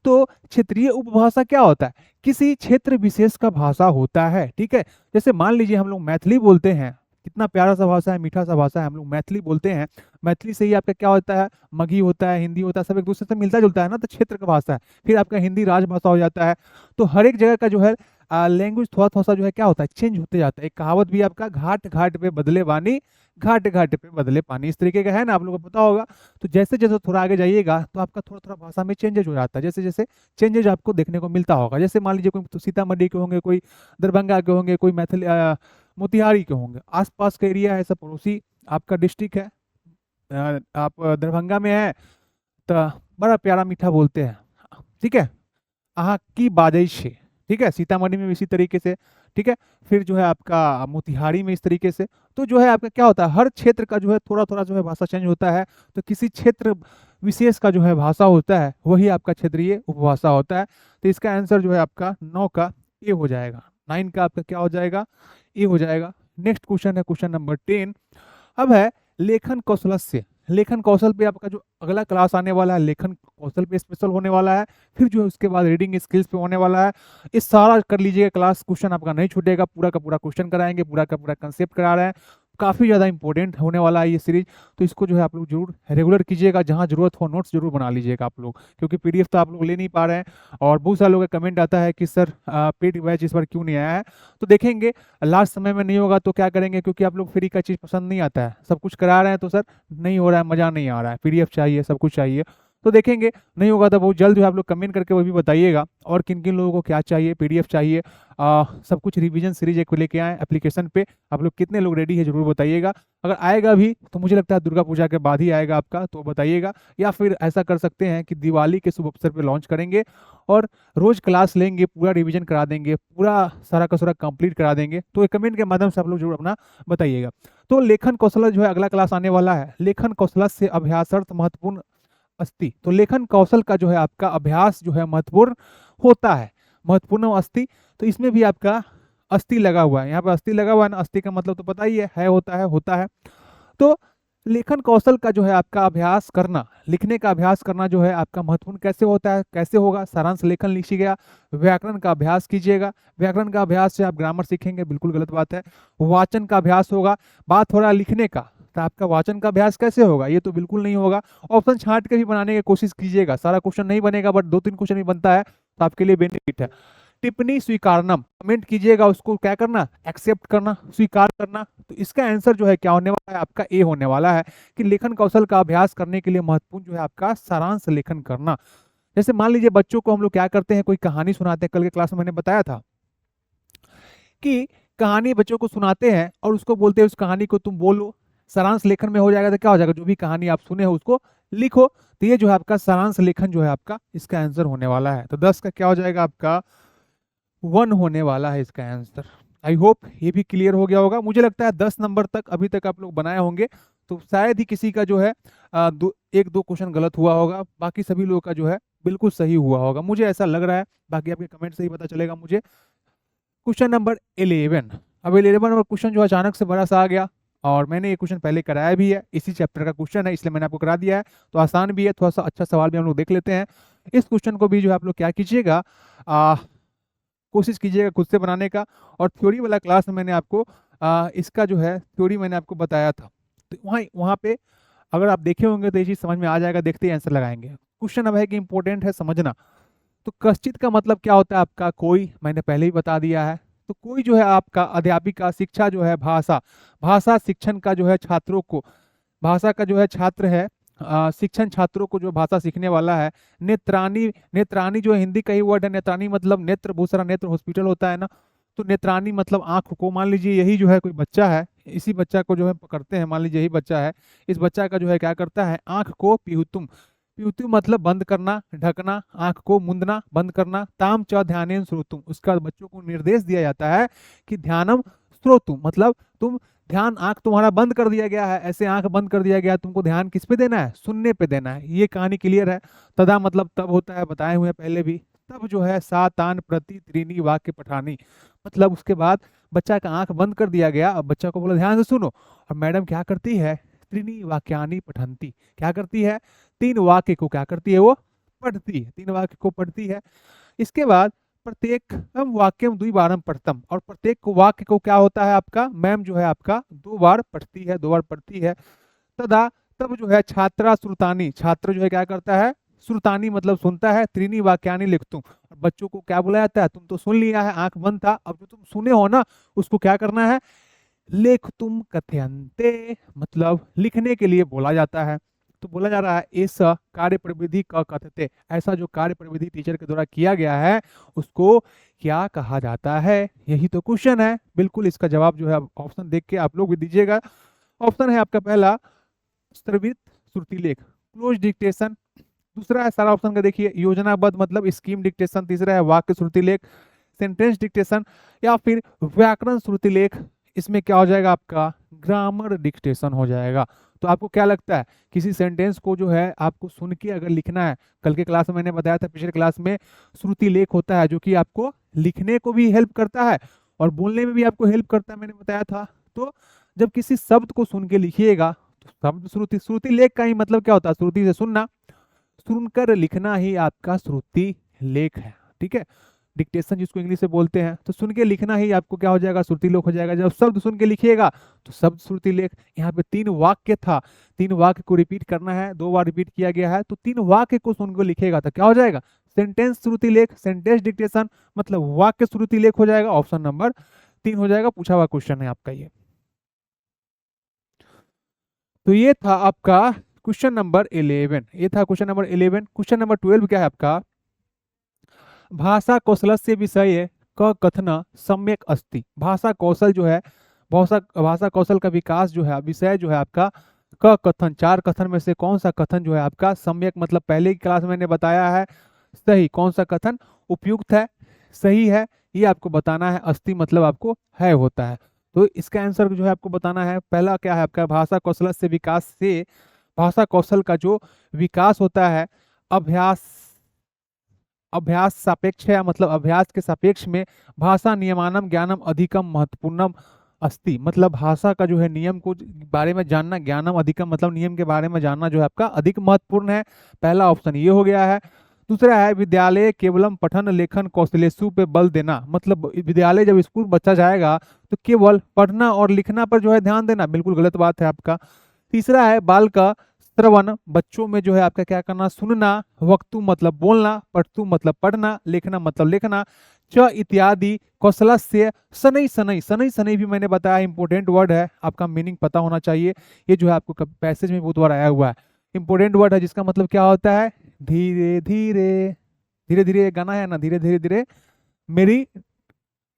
तो क्षेत्रीय उपभाषा क्या होता है, किसी क्षेत्र विशेष का भाषा होता है। ठीक है, जैसे मान लीजिए हम लोग मैथिली बोलते हैं, कितना प्यारा सा भाषा है, मीठा सा भाषा है, हम लोग मैथिली बोलते हैं। मैथिली से ही आपका क्या होता है, मगही होता है, हिंदी होता है, सब एक दूसरे से मिलता जुलता है ना, तो क्षेत्र का भाषा है। फिर आपका हिंदी राजभाषा हो जाता है। तो हर एक जगह का जो है लैंग्वेज थोड़ा थोड़ा सा जो है क्या होता है, चेंज होते जाता है। एक कहावत भी आपका, घाट घाट पे बदले वाणी, घाट घाट पे बदले पानी, इस तरीके का है ना, आप लोगों को पता होगा। तो जैसे जैसे थोड़ा आगे जाइएगा तो आपका थोड़ा थोड़ा भाषा में चेंजेज हो जाता है, जैसे जैसे चेंजेज आपको देखने को मिलता होगा। जैसे मान लीजिए कोई तो सीतामढ़ी के होंगे, कोई दरभंगा के होंगे, कोई मैथिली मोतिहारी के होंगे, आसपास का एरिया है, सब पड़ोसी आपका डिस्ट्रिक्ट है। आप दरभंगा में है तो बड़ा प्यारा मीठा बोलते हैं। ठीक है, अहाँ की बाजै छे। ठीक है, सीतामढ़ी में भी इसी तरीके से। ठीक है, फिर जो है आपका मोतिहारी में इस तरीके से। तो जो है आपका क्या होता है, हर क्षेत्र का जो है थोड़ा थोड़ा जो है भाषा चेंज होता है। तो किसी क्षेत्र विशेष का जो है भाषा होता है, वही आपका क्षेत्रीय उपभाषा होता है। तो इसका आंसर जो है आपका 9 का ए हो जाएगा, 9 का आपका क्या हो जाएगा, ए हो जाएगा। नेक्स्ट क्वेश्चन है क्वेश्चन नंबर 10। अब है लेखन कौशलस्य। लेखन कौशल पे आपका जो अगला क्लास आने वाला है, लेखन कौशल पे स्पेशल होने वाला है। फिर जो है उसके बाद रीडिंग स्किल्स पे होने वाला है। इस सारा कर लीजिएगा क्लास, क्वेश्चन आपका नहीं छूटेगा, पूरा का पूरा क्वेश्चन कराएंगे, पूरा का पूरा कंसेप्ट करा रहे हैं। काफ़ी ज़्यादा इंपॉर्टेंट होने वाला है ये सीरीज। तो इसको जो है आप लोग जरूर रेगुलर कीजिएगा, जहाँ जरूरत हो नोट्स जरूर बना लीजिएगा आप लोग, क्योंकि पीडीएफ तो आप लोग ले नहीं पा रहे हैं। और बहुत सारे लोगों का कमेंट आता है कि सर पेड बैच इस बार क्यों नहीं आया है। तो देखेंगे लास्ट समय में नहीं होगा तो क्या करेंगे, क्योंकि आप लोग फ्री का चीज़ पसंद नहीं आता है, सब कुछ करा रहे हैं तो सर नहीं हो रहा है, मज़ा नहीं आ रहा है, पीडीएफ चाहिए, सब कुछ चाहिए। तो देखेंगे, नहीं होगा तो बहुत जल्द जो है आप लोग कमेंट करके वो भी बताइएगा, और किन किन लोगों को क्या चाहिए, पीडीएफ चाहिए, सब कुछ रिवीजन सीरीज एक लेके आए एप्लीकेशन पे। आप लोग कितने लोग रेडी है जरूर बताइएगा। अगर आएगा भी तो मुझे लगता है दुर्गा पूजा के बाद ही आएगा आपका, तो बताइएगा, या फिर ऐसा कर सकते हैं कि दिवाली के शुभ अवसर पे लॉन्च करेंगे और रोज क्लास लेंगे, पूरा रिवीजन करा देंगे, पूरा सारा का सारा कंप्लीट करा देंगे। तो कमेंट के माध्यम से आप लोग जरूर अपना बताइएगा। तो लेखन कौशल जो है अगला क्लास आने वाला है, लेखन कौशल से अभ्यासर्थ महत्वपूर्ण अस्ति। तो लेखन कौशल का जो है आपका अभ्यास जो है महत्वपूर्ण होता है, महत्वपूर्ण अस्ति। तो इसमें भी आपका अस्थि लगा हुआ है, यहाँ पे अस्थि लगा हुआ है ना, अस्थि का मतलब तो पता ही है होता है, होता है। तो लेखन कौशल का जो है आपका अभ्यास करना, लिखने का अभ्यास करना जो है आपका महत्वपूर्ण कैसे होता है, कैसे होगा, सारांश लेखन लिखिएगा। व्याकरण का अभ्यास कीजिएगा, व्याकरण का अभ्यास से आप ग्रामर सीखेंगे, बिल्कुल गलत बात है। वाचन का अभ्यास होगा, बात हो रहा है लिखने का, तो आपका वाचन का अभ्यास कैसे होगा, ये तो बिल्कुल नहीं होगा। ऑप्शन छांट के भी बनाने की कोशिश कीजिएगा, सारा क्वेश्चन नहीं बनेगा बट 2-3 क्वेश्चन भी बनता है तो आपके लिए बेनिफिट है। टिप्पणी स्वीकारनम, कमेंट कीजिएगा, उसको क्या करना, एक्सेप्ट करना, स्वीकार करना। तो इसका आंसर जो है क्या होने वाला है, आपका ए होने वाला है कि लेखन कौशल का अभ्यास करने के लिए महत्वपूर्ण जो है आपका सारांश लेखन करना। जैसे मान लीजिए बच्चों को हम लोग क्या करते हैं, कोई कहानी सुनाते हैं, कल के क्लास में मैंने बताया था कि कहानी बच्चों को सुनाते हैं और उसको बोलते हैं उस कहानी को तुम बोलो, सारांश लेखन में हो जाएगा। तो क्या हो जाएगा, जो भी कहानी आप सुने हो उसको लिखो। तो ये जो है आपका सारांश लेखन जो है आपका इसका आंसर होने वाला है। तो 10 का क्या हो जाएगा, आपका 1 होने वाला है इसका आंसर। आई होप ये भी क्लियर हो गया होगा। मुझे लगता है 10 नंबर तक अभी तक आप लोग बनाए होंगे, तो शायद ही किसी का जो है 1-2 क्वेश्चन गलत हुआ होगा, बाकी सभी लोगों का जो है बिल्कुल सही हुआ होगा, मुझे ऐसा लग रहा है। बाकी आपके कमेंट से ही पता चलेगा मुझे। Question number 11। अब 11 नंबर क्वेश्चन जो अचानक से बड़ा सा आ गया, और मैंने ये क्वेश्चन पहले कराया भी है, इसी चैप्टर का क्वेश्चन है इसलिए मैंने आपको करा दिया है। तो आसान भी है, थोड़ा सा अच्छा सवाल भी हम लोग देख लेते हैं। इस क्वेश्चन को भी जो है आप लोग क्या कीजिएगा, कोशिश कीजिएगा खुद से बनाने का। और थ्योरी वाला क्लास में मैंने आपको इसका जो है थ्योरी मैंने आपको बताया था, तो वहाँ वहाँ पे अगर आप देखे होंगे तो ये चीज़ समझ में आ जाएगा, देखते ही आंसर लगाएंगे। क्वेश्चन अब है कि इंपॉर्टेंट है समझना। तो कश्चित का मतलब क्या होता है आपका, कोई, मैंने पहले ही बता दिया है। तो कोई जो है आपका अध्यापिका, शिक्षा जो है भाषा, भाषा शिक्षण का जो है छात्रों को, भाषा का जो है छात्र है, शिक्षण छात्रों को जो भाषा सीखने वाला है। नेत्रानी, नेत्रानी जो है हिंदी का ही वर्ड है, नेत्रानी मतलब नेत्र, बहुत सारा नेत्र हॉस्पिटल होता है ना, तो नेत्रानी मतलब आंख को। मान लीजिए यही जो है कोई बच्चा है, इसी बच्चा को जो है पकड़ते हैं, मान लीजिए यही बच्चा है, इस बच्चा का जो है क्या करता है, आंख को पीहुतुम, पीहुतुम मतलब बंद करना, ढकना, आंख को मुंदना, बंद करना। ताम च ध्यानेन श्रोतुम, उसका बच्चों को निर्देश दिया जाता है कि ध्यानम श्रोतुम मतलब तुम ध्यान, आंख तुम्हारा बंद कर दिया गया है, ऐसे आंख बंद कर दिया गया है, तुमको ध्यान किस पे देना है, सुनने पे देना है। ये कहानी क्लियर है। तदा मतलब तब होता है, बताए हुए हैं पहले भी। तब जो है सातान प्रति त्रीनी वाक्य पठानी, मतलब उसके बाद बच्चा का आंख बंद कर दिया गया, अब बच्चा को बोला ध्यान से सुनो, और मैडम क्या करती है, त्रीनी वाक्यानि पठंती, क्या करती है, 3 वाक्य को क्या करती है, वो पढ़ती है, 3 वाक्य को पढ़ती है। इसके बाद प्रत्येक वाक्यम द्विवारम पढ़तम, और प्रत्येक वाक्य को क्या होता है आपका, मैम जो है आपका 2 बार पढ़ती है, 2 बार पढ़ती है। तदा तब जो है छात्रा श्रुतानी, छात्र जो है क्या करता है, श्रुतानी मतलब सुनता है, त्रीनी वाक्यानि लिखतुम, और बच्चों को क्या बोला जाता है, तुम तो सुन लिया है, आंख बंद था, अब जो तुम सुने हो ना उसको क्या करना है, लेख तुम कथयंते, मतलब लिखने के लिए बोला जाता है। तो बोला जा रहा है इस कार्य प्रविधि का कथते, ऐसा जो कार्य प्रविधि टीचर के द्वारा किया गया है उसको क्या कहा जाता है, यही तो क्वेश्चन है। बिल्कुल इसका जवाब जो है ऑप्शन देख के आप लोग भी दीजिएगा। ऑप्शन है आपका पहला स्त्रवित श्रुतिलेख, क्लोज डिक्टेशन। दूसरा है सारा ऑप्शन का देखिए, योजनाबद्ध मतलब स्कीम डिक्टेशन। तीसरा है वाक्य श्रुतिलेख, सेंटेंस डिक्टेशन, या फिर व्याकरण श्रुतिलेख। इसमें क्या हो जाएगा आपका, ग्रामर डिक्टेशन हो जाएगा। तो आपको क्या लगता है, किसी सेंटेंस को जो है आपको सुन के अगर लिखना है, कल के क्लास में मैंने बताया था, पिछले क्लास में श्रुति लेख होता है जो कि आपको लिखने को भी हेल्प करता है और बोलने में भी आपको हेल्प करता है, मैंने बताया था। तो जब किसी शब्द को सुन के लिखिएगा तो शब्द श्रुति, श्रुति लेख का ही मतलब क्या होता है, श्रुति से सुनना, सुनकर लिखना ही आपका श्रुति लेख है। ठीक है, डिक्टेशन जिसको इंग्लिश से बोलते हैं, तो सुन के लिखना ही आपको क्या हो जाएगा, श्रुति लेख हो जाएगा। जब शब्द सुन के लिखिएगा तो शब्द श्रुति लेख। यहाँ पे 3 वाक्य था, 3 वाक्य को रिपीट करना है, 2 बार रिपीट किया गया है, तो 3 वाक्य को सुन के लिखिएगा तो क्या हो जाएगा, सेंटेंस श्रुति लेख, सेंटेंस डिक्टेशन मतलब वाक्य श्रुति लेख हो जाएगा। ऑप्शन नंबर 3 हो जाएगा, पूछा हुआ क्वेश्चन है आपका ये। तो ये था आपका क्वेश्चन नंबर 11, ये था क्वेश्चन नंबर 11। क्वेश्चन नंबर 12 क्या है आपका, भाषा कौशलस्य विषय क कथन सम्यक अस्ति। भाषा कौशल जो है, भाषा भाषा कौशल का विकास जो है, विषय जो है आपका क कथन, चार कथन में से कौन सा कथन जो है आपका सम्यक, मतलब पहले की क्लास में मैंने बताया है सही, कौन सा कथन उपयुक्त है, सही है, ये आपको बताना है। अस्ति मतलब आपको है होता है, तो इसका आंसर जो है आपको बताना है। पहला क्या है आपका, भाषा कौशल से विकास से, भाषा कौशल का जो विकास होता है अभ्यास, अभ्यास सापेक्ष है, मतलब अभ्यास के सापेक्ष में भाषा नियमानम ज्ञानम अधिकम महत्वपूर्णम अस्ति। मतलब भाषा का जो है नियम को बारे में जानना, ज्ञानम अधिकम मतलब नियम के बारे में जानना जो है आपका अधिक महत्वपूर्ण है। पहला ऑप्शन ये हो गया है। दूसरा है विद्यालय केवलम पठन लेखन कौशलेषु पे बल देना, मतलब विद्यालय जब स्कूल बच्चा जाएगा तो केवल पढ़ना और लिखना पर जो है ध्यान देना, बिल्कुल गलत बात है आपका। तीसरा है बाल का श्रवण, बच्चों में जो है आपका क्या करना, सुनना, वक्तु मतलब बोलना, पठतु मतलब पढ़ना, लेखना मतलब लिखना, च इत्यादि कौशलस्य शनै शनै, शनै शनै भी मैंने बताया इंपॉर्टेंट वर्ड है, आपका मीनिंग पता होना चाहिए। ये जो है आपको पैसेज में बहुत बार आया हुआ है, इंपॉर्टेंट वर्ड है जिसका मतलब क्या होता है, धीरे धीरे, धीरे धीरे गाना है ना, धीरे धीरे धीरे मेरी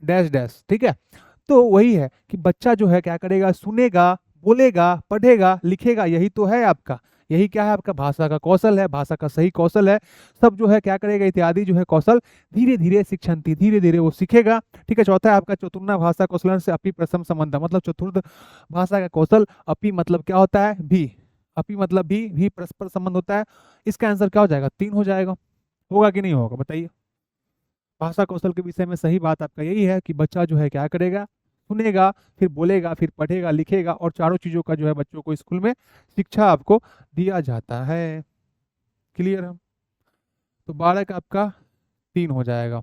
डैश डैश, ठीक है। तो वही है कि बच्चा जो है क्या करेगा, सुनेगा, बोलेगा, पढ़ेगा, लिखेगा, यही तो है आपका, यही क्या है आपका भाषा का कौशल है, भाषा का सही कौशल है। सब जो है क्या करेगा, इत्यादि जो है कौशल धीरे धीरे शिक्षन्ति, धीरे धीरे वो सीखेगा, ठीक है। चौथा है आपका चतुर्ना भाषा कौशल से अपि प्रथम संबंध, मतलब चतुर्थ भाषा का कौशल, अपि मतलब क्या होता है, भी, अपि मतलब भी परस्पर संबंध होता है। इसका आंसर क्या हो जाएगा, 3 हो जाएगा। होगा कि नहीं होगा बताइए। भाषा कौशल के विषय में सही बात आपका यही है कि बच्चा जो है क्या करेगा, सुनेगा, फिर बोलेगा, फिर पढ़ेगा, लिखेगा, और चारों चीजों का जो है बच्चों को स्कूल में शिक्षा आपको दिया जाता है। क्लियर है। तो 12 का आपका 3 हो जाएगा।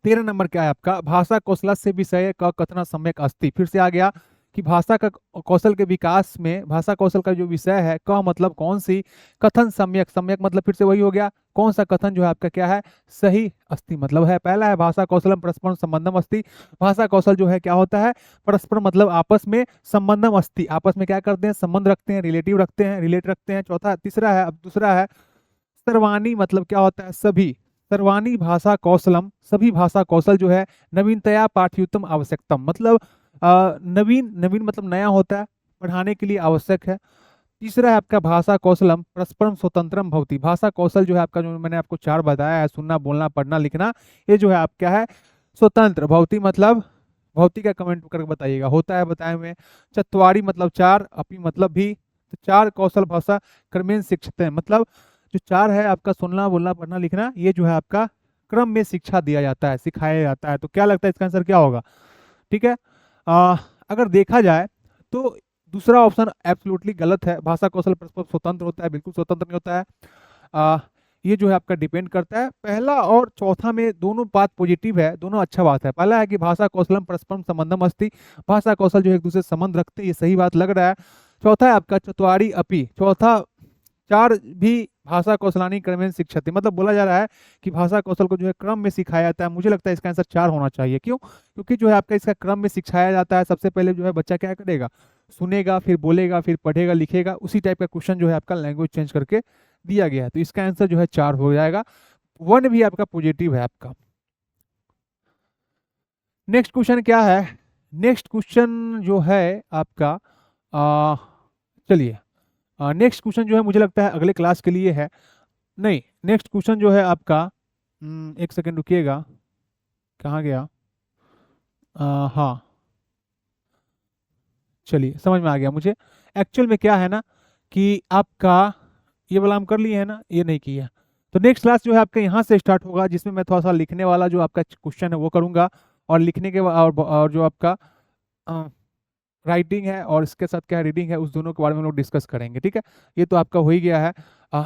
13 नंबर क्या है आपका, भाषा कौशल से विषय का कथना सम्यक अस्ति। फिर से आ गया कि भाषा का कौशल के विकास में, भाषा कौशल का जो विषय है क मतलब कौन सी, कथन सम्यक, सम्यक मतलब फिर से वही हो गया, कौन सा कथन जो है आपका क्या है, सही अस्ति मतलब है। पहला है भाषा कौशलम परस्पर संबंधम अस्ति। भाषा कौशल जो है क्या होता है, परस्पर मतलब आपस में, संबंधम अस्ति आपस में क्या करते हैं, संबंध रखते हैं, रिलेटिव रखते हैं, रिलेट रखते हैं। चौथा, तीसरा है, अब दूसरा है सर्वाणी, मतलब क्या होता है, सभी, सर्वाणी भाषा कौशलम, सभी भाषा कौशल जो है नवीनतया पाठ्योत्तम आवश्यकतम, मतलब नवीन, नवीन मतलब नया होता है, पढ़ाने के लिए आवश्यक है। तीसरा है आपका भाषा कौशलम परस्परम स्वतंत्रम भवति। भाषा कौशल जो है आपका, जो मैंने आपको 4 बताया है, सुनना, बोलना, पढ़ना, लिखना, ये जो है आप क्या है, स्वतंत्र, भवति मतलब भौतिक का कमेंट करके बताइएगा, होता है बताए हुए। चत्वारी मतलब 4, अपि मतलब भी, तो 4 कौशल भाषा क्रमेण शिक्षित है, मतलब जो 4 है आपका सुनना, बोलना, पढ़ना, लिखना, ये जो है आपका क्रम में शिक्षा दिया जाता है, सिखाया जाता है। तो क्या लगता है इसका आंसर क्या होगा, ठीक है। अगर देखा जाए तो दूसरा ऑप्शन एब्सोल्युटली गलत है, भाषा कौशल परस्पर स्वतंत्र होता है, बिल्कुल स्वतंत्र नहीं होता है। ये जो है आपका डिपेंड करता है, पहला और चौथा में दोनों बात पॉजिटिव है, दोनों अच्छा बात है। पहला है कि भाषा कौशलम परस्परम संबंधम अस्ति, भाषा कौशल जो है एक दूसरे से संबंध रखते हैं, ये सही बात लग रहा है। चौथा है आपका चतुवारी अपि, चौथा 4 भी भाषा कौशलानी क्रमेण शिक्षते, मतलब बोला जा रहा है कि भाषा कौशल को जो है क्रम में सिखाया जाता है। मुझे लगता है इसका आंसर 4 होना चाहिए। क्यों, क्योंकि जो है आपका इसका क्रम में सिखाया जाता है। सबसे पहले जो है बच्चा क्या करेगा, सुनेगा, फिर बोलेगा, फिर पढ़ेगा, लिखेगा, उसी टाइप का क्वेश्चन जो है आपका लैंग्वेज चेंज करके दिया गया है। तो इसका आंसर जो है 4 हो जाएगा। 1 भी आपका पॉजिटिव है आपका। नेक्स्ट क्वेश्चन क्या है, नेक्स्ट क्वेश्चन जो है आपका, चलिए नेक्स्ट क्वेश्चन जो है मुझे लगता है अगले क्लास के लिए है। नहीं, नेक्स्ट क्वेश्चन जो है आपका, एक सेकंड रुकिएगा, कहाँ गया, हाँ चलिए समझ में आ गया मुझे। एक्चुअल में क्या है ना कि आपका ये वाला हम कर लिए है ना, ये नहीं किया। तो नेक्स्ट क्लास जो है आपका यहाँ से स्टार्ट होगा, जिसमें मैं थोड़ा सा लिखने वाला जो आपका क्वेश्चन है वो करूँगा, और लिखने के और जो आपका राइटिंग है और इसके साथ क्या रीडिंग है, उस दोनों के बारे में हम लोग डिस्कस करेंगे, ठीक है। ये तो आपका हो ही गया है।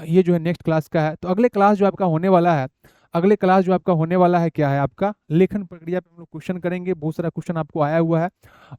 ये जो है नेक्स्ट क्लास का है। तो अगले क्लास जो आपका होने वाला है, अगले क्लास जो आपका होने वाला है क्या है आपका, लेखन प्रक्रिया पे हम लोग क्वेश्चन करेंगे। बहुत सारा क्वेश्चन आपको आया हुआ है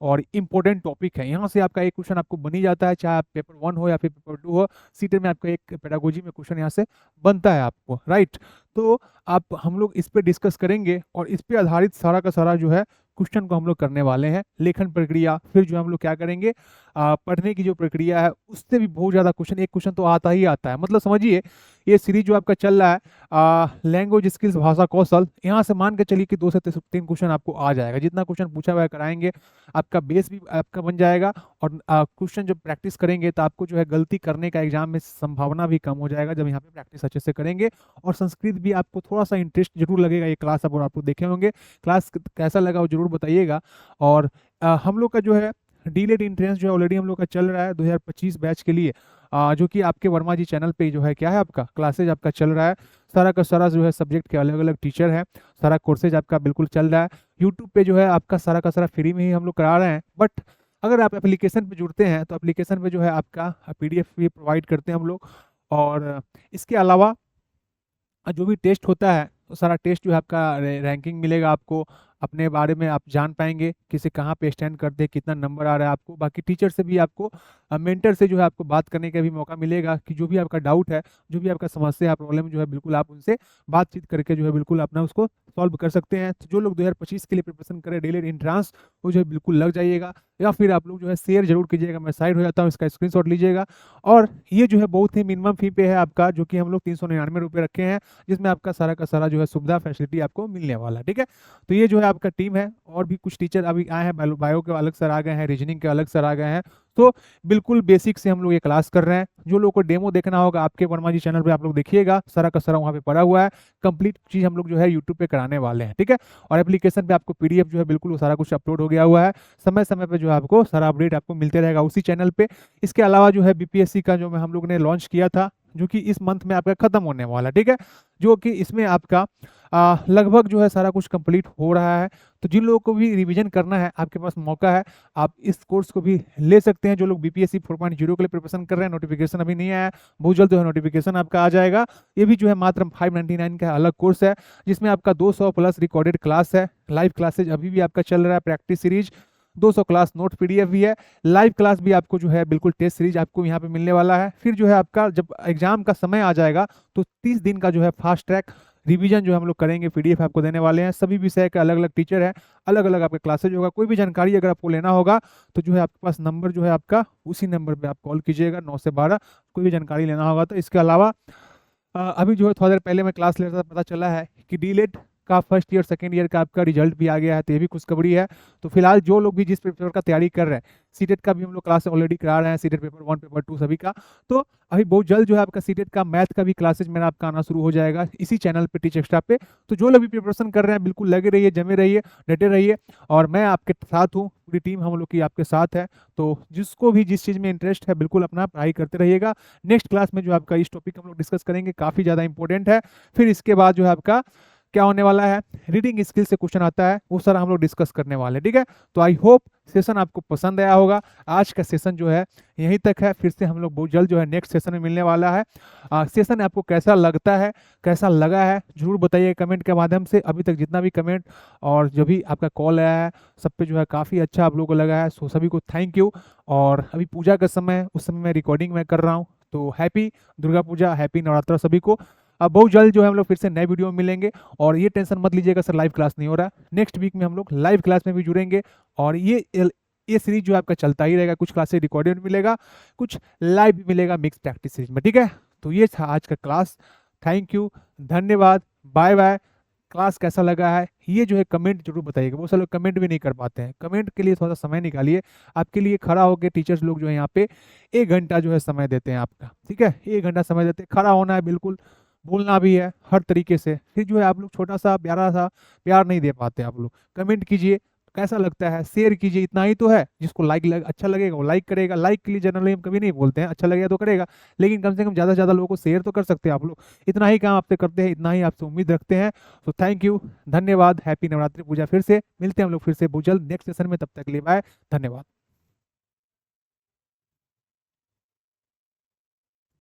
और इंपॉर्टेंट टॉपिक है। यहाँ से आपका एक क्वेश्चन आपको बन ही जाता है, चाहे आप पेपर 1 हो या फिर पेपर 2 हो, सीटेट में आपका एक पेडागोजी में क्वेश्चन यहाँ से बनता है आपको, राइट। तो आप हम लोग इस पे डिस्कस करेंगे और इस पे आधारित सारा का सारा जो है क्वेश्चन को हम लोग करने वाले हैं। लेखन प्रक्रिया, फिर जो हम लोग क्या करेंगे, पढ़ने की जो प्रक्रिया है उससे भी बहुत ज़्यादा क्वेश्चन, एक क्वेश्चन तो आता ही आता है। मतलब समझिए ये सीरीज जो आपका चल रहा है लैंग्वेज स्किल्स भाषा कौशल, यहाँ से मान के चलिए कि 2 से 3 क्वेश्चन आपको आ जाएगा। जितना क्वेश्चन पूछा हुआ है कराएंगे, आपका बेस भी आपका बन जाएगा, और क्वेश्चन जब प्रैक्टिस करेंगे तो आपको जो है गलती करने का एग्जाम में संभावना भी कम हो जाएगा जब यहाँ पे प्रैक्टिस अच्छे से करेंगे। और संस्कृत भी आपको थोड़ा सा इंटरेस्ट जरूर लगेगा। ये क्लास अब आप लोग देखे होंगे, क्लास कैसा लगा वो जरूर बताइएगा। और हम लोग का जो है डीलेट एंट्रेंस जो है ऑलरेडी हम लोग का चल रहा है 2025 बैच के लिए, जो कि आपके वर्मा जी चैनल पे जो है क्या है आपका क्लासेज आपका चल रहा है। सारा का सारा जो है सब्जेक्ट के अलग अलग टीचर है, सारा कोर्सेज आपका बिल्कुल चल रहा है। यूट्यूब पे जो है आपका सारा का सारा फ्री में ही हम लोग करा रहे हैं। बट अगर आप एप्लीकेशन पे जुड़ते हैं तो एप्लीकेशन पे जो है आपका PDF भी प्रोवाइड करते हैं हम लोग। और इसके अलावा जो भी टेस्ट होता है तो सारा टेस्ट जो है आपका रैंकिंग मिलेगा आपको, अपने बारे में आप जान पाएंगे किसे कहाँ पे स्टैंड करते हैं, कितना नंबर आ रहा है आपको। बाकी टीचर से भी आपको, मेंटर से जो है आपको बात करने का भी मौका मिलेगा कि जो भी आपका डाउट है, जो भी आपका समस्या है, प्रॉब्लम जो है बिल्कुल आप उनसे बातचीत करके जो है बिल्कुल अपना उसको सॉल्व कर सकते हैं। तो जो लोग 2025 के लिए प्रिपरेशन करें डेली एंट्रांस, वो जो है बिल्कुल लग जाइएगा। या फिर आप लोग जो है शेयर जरूर कीजिएगा, मैं साइड हो जाता हूँ, इसका स्क्रीनशॉट लीजिएगा। और ये जो है बहुत ही मिनिमम फी पे है आपका, जो कि हम लोग 399 रुपये रखे हैं, जिसमें आपका सारा का सारा जो है सुविधा फैसिलिटी आपको मिलने वाला है। ठीक है, तो ये जो है आपका टीम है। और भी कुछ टीचर अभी आए हैं, बायो के अलग सर आ गए हैं, रीजनिंग के अलग सर आ गए हैं। तो बिल्कुल बेसिक से हम लोग ये क्लास कर रहे हैं। जो लोग को डेमो देखना होगा आपके वर्मा जी चैनल पे आप लोग देखिएगा, सारा का सारा वहाँ पे पड़ा हुआ है। कंप्लीट चीज हम लोग जो है यूट्यूब पे कराने वाले हैं। ठीक है, और एप्लीकेशन पे आपको PDF जो है बिल्कुल वो सारा कुछ अपलोड हो गया हुआ है। समय समय पे जो है आपको सारा अपडेट आपको मिलते रहेगा उसी चैनल पे। इसके अलावा जो है BPSC का जो हम लोग ने लॉन्च किया था, जो कि इस मंथ में आपका खत्म होने वाला है। ठीक है, जो कि इसमें आपका लगभग जो है सारा कुछ कंप्लीट हो रहा है। तो जिन लोगों को भी रिवीजन करना है, आपके पास मौका है, आप इस कोर्स को भी ले सकते हैं। जो लोग BPSC 4.0 के लिए प्रिपरेशन कर रहे हैं, नोटिफिकेशन अभी नहीं आया है, बहुत जल्द जो है नोटिफिकेशन आपका आ जाएगा। ये भी जो है मात्र 599 का अलग कोर्स है, जिसमें आपका 200 प्लस रिकॉर्डेड क्लास है। लाइव क्लासेज अभी भी आपका चल रहा है, practice series 200 class, note PDF भी है। लाइव क्लास भी आपको जो है बिल्कुल टेस्ट सीरीज आपको यहाँ पे मिलने वाला है। फिर जो है आपका जब एग्जाम का समय आ जाएगा तो 30 दिन का जो है फास्ट ट्रैक रिवीजन जो हम लोग करेंगे, PDF आपको देने वाले हैं। सभी विषय के अलग अलग टीचर है, अलग अलग आपका क्लासेज होगा। कोई भी जानकारी अगर आपको लेना होगा तो जो है आपके पास नंबर जो है आपका, उसी नंबर पे आप कॉल कीजिएगा 9 से 12, कोई भी जानकारी लेना होगा तो। इसके अलावा अभी जो है थोड़ा देर पहले मैं क्लास ले रहा था, पता चला है कि डीलेट का फर्स्ट ईयर सेकेंड ईयर का आपका रिजल्ट भी आ गया है, तो ये भी खुशखबरी है। तो फिलहाल जो लोग भी जिस पेपर का तैयारी कर रहे हैं, सीटेट का भी हम लोग क्लास ऑलरेडी करा रहे हैं, सीटेट पेपर 1 पेपर 2 सभी का। तो अभी बहुत जल्द जो है आपका सीटेट का मैथ का भी क्लासेज मेरा आपका आना शुरू हो जाएगा इसी चैनल पे, टीच एक्स्ट्रा पे। तो जो लोग भी प्रिपरेशन कर रहे हैं बिल्कुल लगे रहिए, जमे रहिए, डटे रहिए, और मैं आपके साथ हूँ, पूरी टीम हम लोग की आपके साथ है। तो जिसको भी जिस चीज़ में इंटरेस्ट है बिल्कुल अपना पढ़ाई करते रहिएगा। नेक्स्ट क्लास में जो आपका इस टॉपिक हम लोग डिस्कस करेंगे, काफ़ी ज़्यादा इंपॉर्टेंट है। फिर इसके बाद जो है आपका क्या होने वाला है, रीडिंग स्किल से क्वेश्चन आता है, वो सारा हम लोग डिस्कस करने वाले हैं। ठीक है, तो आई होप सेशन आपको पसंद आया होगा। आज का सेशन जो है यहीं तक है, फिर से हम लोग बहुत जल्द जो है नेक्स्ट सेशन में मिलने वाला है। सेशन आपको कैसा लगता है, कैसा लगा है, जरूर बताइए कमेंट के माध्यम से। अभी तक जितना भी कमेंट और जो भी आपका कॉल आया है, सब पे जो है काफ़ी अच्छा आप लोगों को लगा है, सो सभी को थैंक यू। और अभी पूजा का समय है, उस समय मैं रिकॉर्डिंग में कर रहा हूँ, तो हैप्पी दुर्गा पूजा, हैप्पी नवरात्र सभी को। अब बहुत जल्द जो है हम लोग फिर से नए वीडियो में मिलेंगे। और ये टेंशन मत लीजिएगा सर लाइव क्लास नहीं हो रहा, नेक्स्ट वीक में हम लोग लाइव क्लास में भी जुड़ेंगे। और ये सीरीज जो है आपका चलता ही रहेगा, कुछ क्लासेस रिकॉर्डेड मिलेगा, कुछ लाइव भी मिलेगा मिक्स प्रैक्टिस सीरीज में। ठीक है, तो ये था आज का क्लास। थैंक यू, धन्यवाद, बाय बाय। क्लास कैसा लगा है ये जो है कमेंट जरूर बताइएगा। वो सब लोग कमेंट भी नहीं कर पाते हैं, कमेंट के लिए थोड़ा सा समय निकालिए। आपके लिए खड़ा होकर टीचर्स लोग जो है यहाँ पे 1 घंटा जो है समय देते हैं आपका। ठीक है, 1 घंटा समय देते हैं, खड़ा होना है बिल्कुल, बोलना भी है हर तरीके से। फिर जो है आप लोग छोटा सा प्यारा सा प्यार नहीं दे पाते आप लोग। कमेंट कीजिए कैसा लगता है, शेयर कीजिए, इतना ही तो है। जिसको अच्छा लगेगा वो लाइक करेगा। लाइक के लिए जनरली हम कभी नहीं बोलते हैं, अच्छा लगेगा तो करेगा, लेकिन कम से कम ज़्यादा से ज़्यादा लोगों को शेयर तो कर सकते हैं आप लोग। इतना ही काम आपसे करते हैं, इतना ही आपसे उम्मीद रखते हैं। तो थैंक यू, धन्यवाद, हैप्पी नवरात्रि पूजा। फिर से मिलते हैं हम लोग फिर से बहुत जल्द नेक्स्ट सेशन में, तब तक के लिए बाय, धन्यवाद।